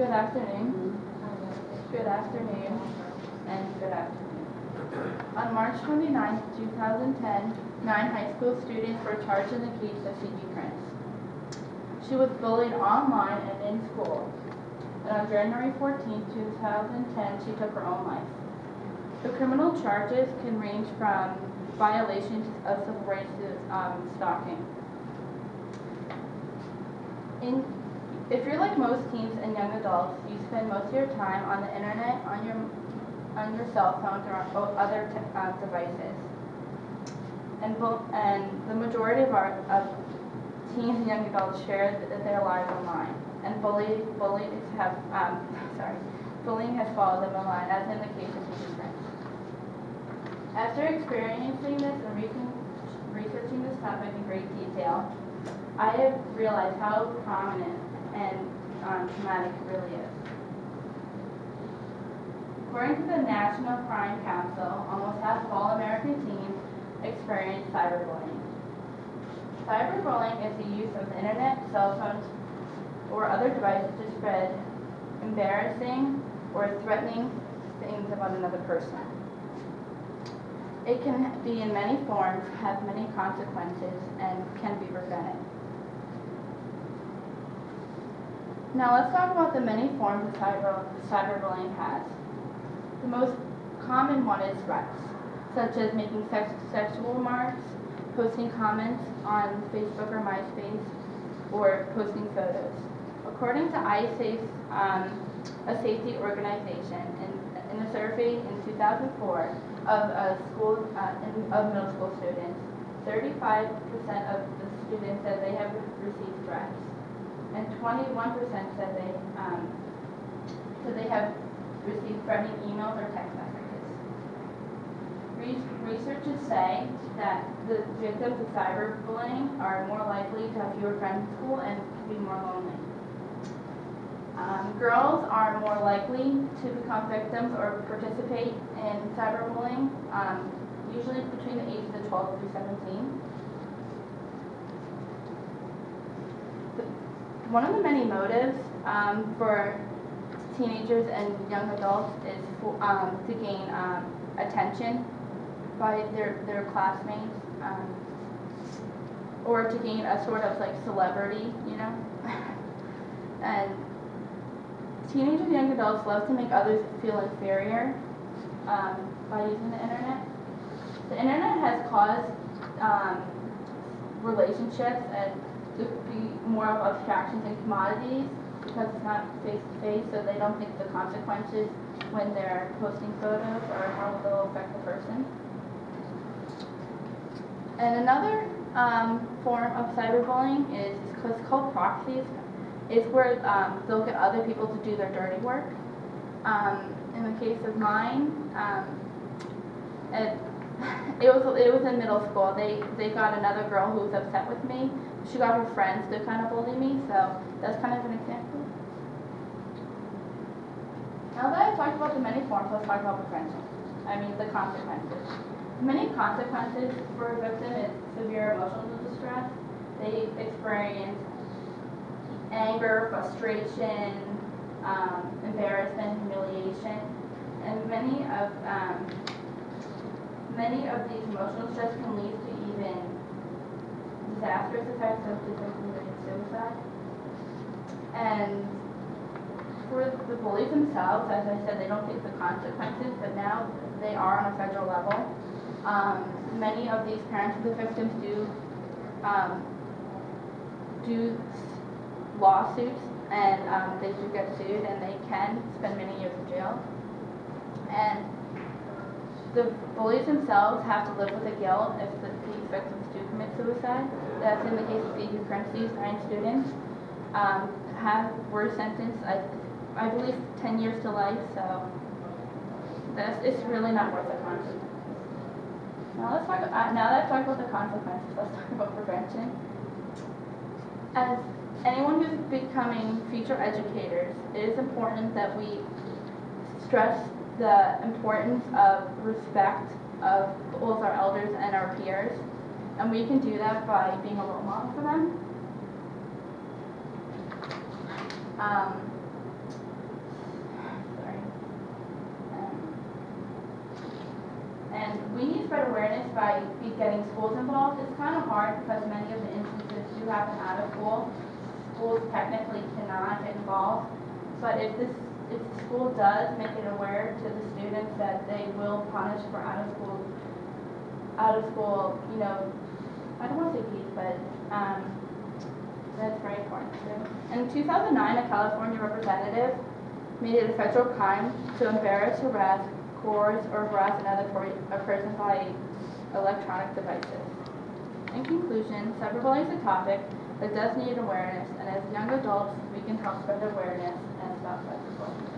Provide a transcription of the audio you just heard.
Good afternoon. Good afternoon. And good afternoon. On March 29, 2010, 9 high school students were charged in the case of Phoebe Prince. She was bullied online and in school. And on January 14, 2010, she took her own life. The criminal charges can range from violations of civil rights to stalking. If you're like most teens and young adults, you spend most of your time on the internet, on your cell phones, or on other devices. And the majority of teens and young adults share their lives online. And bullying has followed them online, as in the case of Phoebe Prince. After experiencing this and researching this topic in great detail, I have realized how prominent and traumatic it really is. According to the National Crime Council, almost half of all American teens experience cyberbullying. Cyberbullying is the use of the internet, cell phones, or other devices to spread embarrassing or threatening things about another person. It can be in many forms, have many consequences, and can be prevented. Now let's talk about the many forms that cyberbullying has. The most common one is threats, such as making sexual remarks, posting comments on Facebook or MySpace, or posting photos. According to iSafe, a safety organization, in a survey in 2004 of middle school students, 35% of the students said they have received threats, and 21% said they have received threatening emails or text messages. Researchers say that the victims of cyberbullying are more likely to have fewer friends in school and to be more lonely. Girls are more likely to become victims or participate in cyberbullying, usually between the ages of 12 through 17. One of the many motives for teenagers and young adults is to gain attention by their classmates, or to gain a sort of like celebrity, you know. And teenagers and young adults love to make others feel inferior by using the internet. The internet has caused relationships and to be more of abstractions and commodities because it's not face-to-face, so they don't think the consequences when they're posting photos or how they'll affect the person. And another form of cyberbullying is called proxies. It's where they'll get other people to do their dirty work. In the case of mine, it was in middle school. They got another girl who was upset with me. She got her friends to kind of bully me, so that's kind of an example. Now that I've talked about the many forms, let's talk about the consequences. Many consequences for a victim is severe emotional distress. They experience anger, frustration, embarrassment, humiliation, and many of these emotional stress can lead to even disastrous effects of including suicide. And for the bullies themselves, as I said, they don't take the consequences, but now they are on a federal level. Many of these parents of the victims do lawsuits, and they do get sued, and they can spend many years in jail. And the bullies themselves have to live with the guilt if these victims do commit suicide. That's in the case of Phoebe Prince. These 9 students were sentenced, I believe, 10 years to life, so it's really not worth the consequences. Now that I've talked about the consequences, let's talk about prevention. As anyone who's becoming future educators, it is important that we stress the importance of respect of both our elders and our peers, and we can do that by being a role model for them. And we need to spread awareness by getting schools involved. It's kind of hard because many of the instances do happen out of school. Schools technically cannot get involved, but if the school does make it aware to the students that they will punish for out of school, you know, I don't want to say peace, but that's very important too. In 2009, a California representative made it a federal crime to embarrass, harass, coerce, or harass another person by electronic devices. In conclusion, cyberbullying is a topic that does need awareness, and as young adults, we can help spread awareness and stop cyberbullying.